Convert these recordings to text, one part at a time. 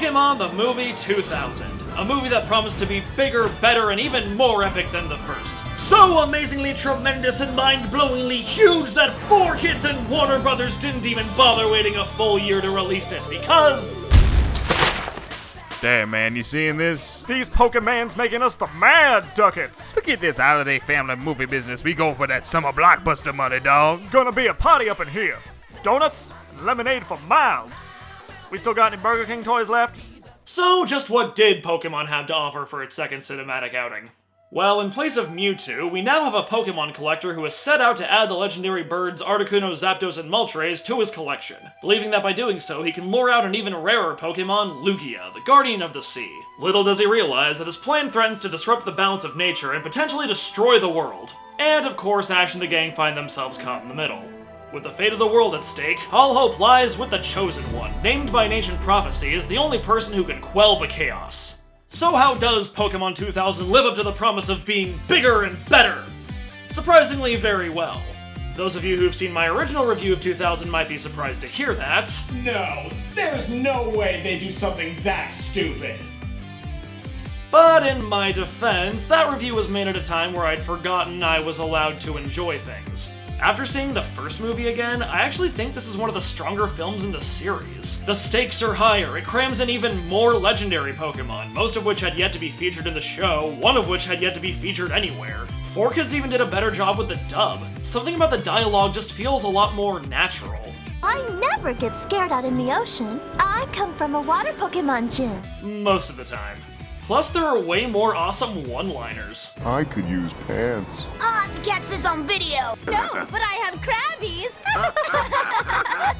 Pokémon the Movie 2000. A movie that promised to be bigger, better, and even more epic than the first. So amazingly tremendous and mind-blowingly huge that 4Kids and Warner Brothers didn't even bother waiting a full year to release it because... Damn, man, you seeing this? These Pokemans making us the mad ducats. Forget this holiday family movie business. We go for that summer blockbuster money, dog. Gonna be a party up in here. Donuts and lemonade for miles. We still got any Burger King toys left? So, just what did Pokemon have to offer for its second cinematic outing? Well, in place of Mewtwo, we now have a Pokemon collector who has set out to add the legendary birds Articuno, Zapdos, and Moltres to his collection, believing that by doing so he can lure out an even rarer Pokemon, Lugia, the Guardian of the Sea. Little does he realize that his plan threatens to disrupt the balance of nature and potentially destroy the world. And of course, Ash and the gang find themselves caught in the middle. With the fate of the world at stake, all hope lies with the Chosen One, named by an ancient prophecy as the only person who can quell the chaos. So how does Pokemon 2000 live up to the promise of being bigger and better? Surprisingly, very well. Those of you who've seen my original review of 2000 might be surprised to hear that. No, there's no way they do something that stupid. But in my defense, that review was made at a time where I'd forgotten I was allowed to enjoy things. After seeing the first movie again, I actually think this is one of the stronger films in the series. The stakes are higher, it crams in even more legendary Pokemon, most of which had yet to be featured in the show, one of which had yet to be featured anywhere. 4Kids even did a better job with the dub. Something about the dialogue just feels a lot more natural. I never get scared out in the ocean. I come from a water Pokemon gym. Most of the time. Plus, there are way more awesome one-liners. I could use pants. I'll have to catch this on video. No, but I have Krabbies.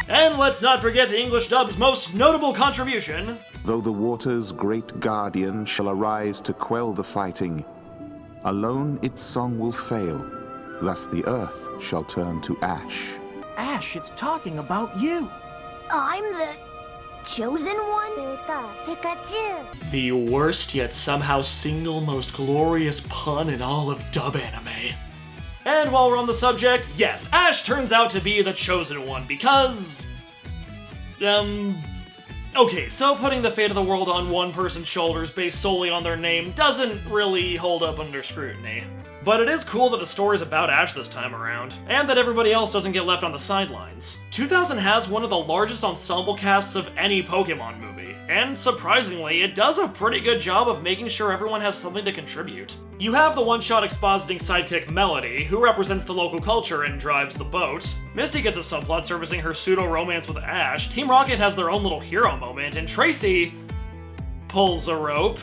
And let's not forget the English dub's most notable contribution. Though the water's great guardian shall arise to quell the fighting, alone its song will fail, thus the earth shall turn to ash. Ash, it's talking about you. I'm the Chosen One? Pikachu. The worst yet somehow single most glorious pun in all of dub anime. And while we're on the subject, yes, Ash turns out to be the Chosen One because... Okay, so putting the fate of the world on one person's shoulders based solely on their name doesn't really hold up under scrutiny. But it is cool that the story's about Ash this time around, and that everybody else doesn't get left on the sidelines. 2000 has one of the largest ensemble casts of any Pokemon movie, and surprisingly, it does a pretty good job of making sure everyone has something to contribute. You have the one-shot expositing sidekick Melody, who represents the local culture and drives the boat. Misty gets a subplot servicing her pseudo-romance with Ash, Team Rocket has their own little hero moment, and Tracy pulls a rope.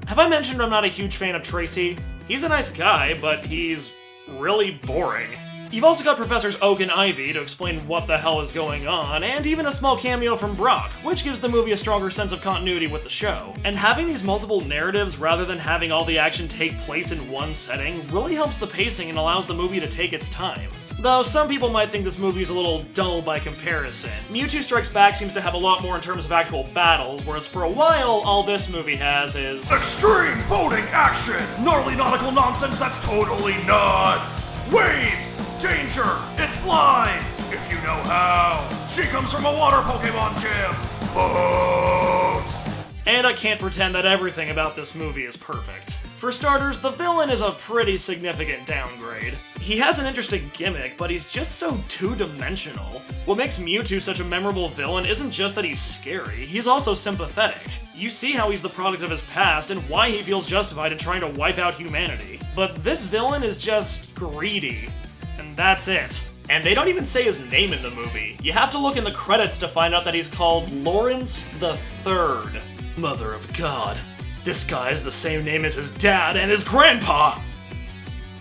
Have I mentioned I'm not a huge fan of Tracy? He's a nice guy, but he's really boring. You've also got Professors Oak and Ivy to explain what the hell is going on, and even a small cameo from Brock, which gives the movie a stronger sense of continuity with the show. And having these multiple narratives rather than having all the action take place in one setting really helps the pacing and allows the movie to take its time. Though some people might think this movie is a little dull by comparison. Mewtwo Strikes Back seems to have a lot more in terms of actual battles, whereas for a while, all this movie has is... Extreme boating action! Gnarly nautical nonsense that's totally nuts! Waves! Danger! It flies! If you know how! She comes from a water Pokemon gym! Boats! And I can't pretend that everything about this movie is perfect. For starters, the villain is a pretty significant downgrade. He has an interesting gimmick, but he's just so two-dimensional. What makes Mewtwo such a memorable villain isn't just that he's scary, he's also sympathetic. You see how he's the product of his past and why he feels justified in trying to wipe out humanity. But this villain is just greedy, and that's it. And they don't even say his name in the movie. You have to look in the credits to find out that he's called Lawrence the Third. Mother of God. This guy is the same name as his dad and his grandpa!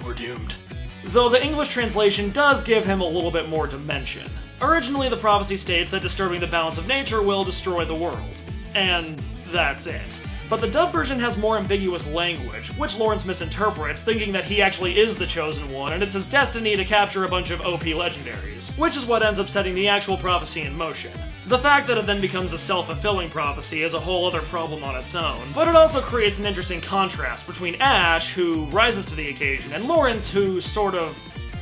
We're doomed. Though the English translation does give him a little bit more dimension. Originally, the prophecy states that disturbing the balance of nature will destroy the world. And that's it. But the dub version has more ambiguous language, which Lawrence misinterprets, thinking that he actually is the Chosen One and it's his destiny to capture a bunch of OP legendaries, which is what ends up setting the actual prophecy in motion. The fact that it then becomes a self-fulfilling prophecy is a whole other problem on its own, but it also creates an interesting contrast between Ash, who rises to the occasion, and Lawrence, who sort of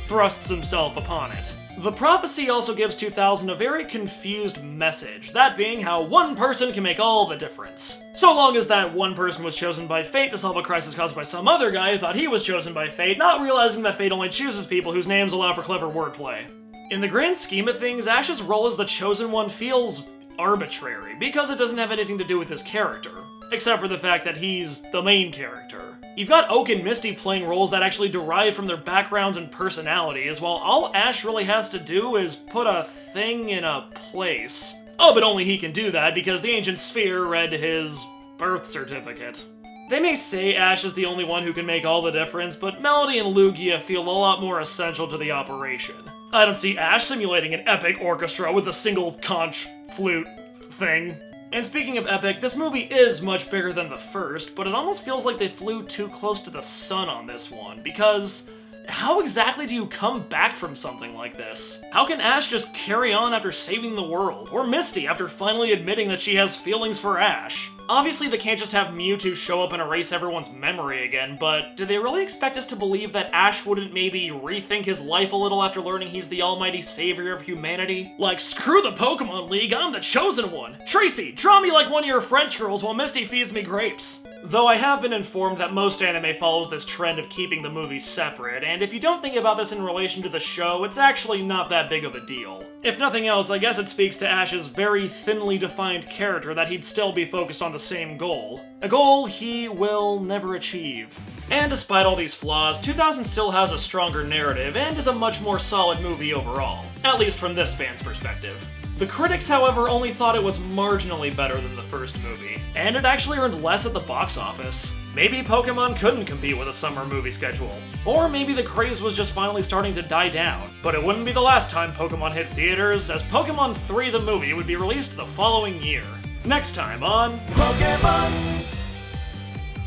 thrusts himself upon it. The prophecy also gives 2000 a very confused message, that being how one person can make all the difference. So long as that one person was chosen by fate to solve a crisis caused by some other guy who thought he was chosen by fate, not realizing that fate only chooses people whose names allow for clever wordplay. In the grand scheme of things, Ash's role as the Chosen One feels arbitrary, because it doesn't have anything to do with his character, except for the fact that he's the main character. You've got Oak and Misty playing roles that actually derive from their backgrounds and personalities, while all Ash really has to do is put a thing in a place. Oh, but only he can do that because the ancient sphere read his birth certificate. They may say Ash is the only one who can make all the difference, but Melody and Lugia feel a lot more essential to the operation. I don't see Ash simulating an epic orchestra with a single conch flute thing. And speaking of epic, this movie is much bigger than the first, but it almost feels like they flew too close to the sun on this one, because how exactly do you come back from something like this? How can Ash just carry on after saving the world? Or Misty after finally admitting that she has feelings for Ash? Obviously they can't just have Mewtwo show up and erase everyone's memory again, but do they really expect us to believe that Ash wouldn't maybe rethink his life a little after learning he's the almighty savior of humanity? Like, screw the Pokemon League, I'm the chosen one! Tracy, draw me like one of your French girls while Misty feeds me grapes! Though I have been informed that most anime follows this trend of keeping the movies separate, and if you don't think about this in relation to the show, it's actually not that big of a deal. If nothing else, I guess it speaks to Ash's very thinly defined character that he'd still be focused on the same goal. A goal he will never achieve. And despite all these flaws, 2000 still has a stronger narrative and is a much more solid movie overall, at least from this fan's perspective. The critics, however, only thought it was marginally better than the first movie, and it actually earned less at the box office. Maybe Pokemon couldn't compete with a summer movie schedule, or maybe the craze was just finally starting to die down. But it wouldn't be the last time Pokemon hit theaters, as Pokemonth 3 the movie would be released the following year. Next time on Pokemonth!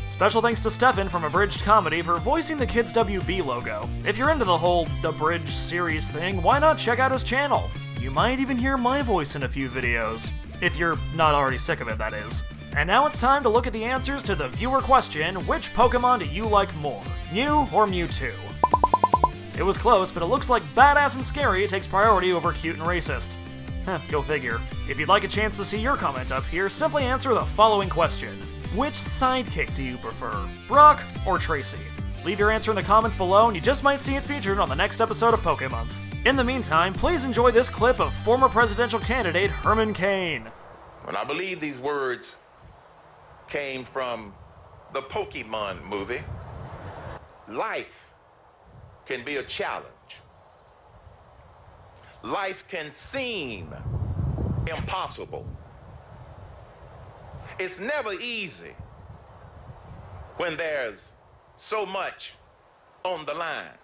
Special thanks to Stefan from Abridged Comedy for voicing the Kids WB logo. If you're into the whole Abridged series thing, why not check out his channel? You might even hear my voice in a few videos. If you're not already sick of it, that is. And now it's time to look at the answers to the viewer question, which Pokemon do you like more, Mew or Mewtwo? It was close, but it looks like Badass and Scary takes priority over Cute and Racist. Go figure. If you'd like a chance to see your comment up here, simply answer the following question. Which sidekick do you prefer, Brock or Tracy? Leave your answer in the comments below and you just might see it featured on the next episode of Pokemonth. In the meantime, please enjoy this clip of former presidential candidate Herman Cain. And I believe these words came from the Pokemon movie. Life can be a challenge. Life can seem impossible. It's never easy when there's so much on the line.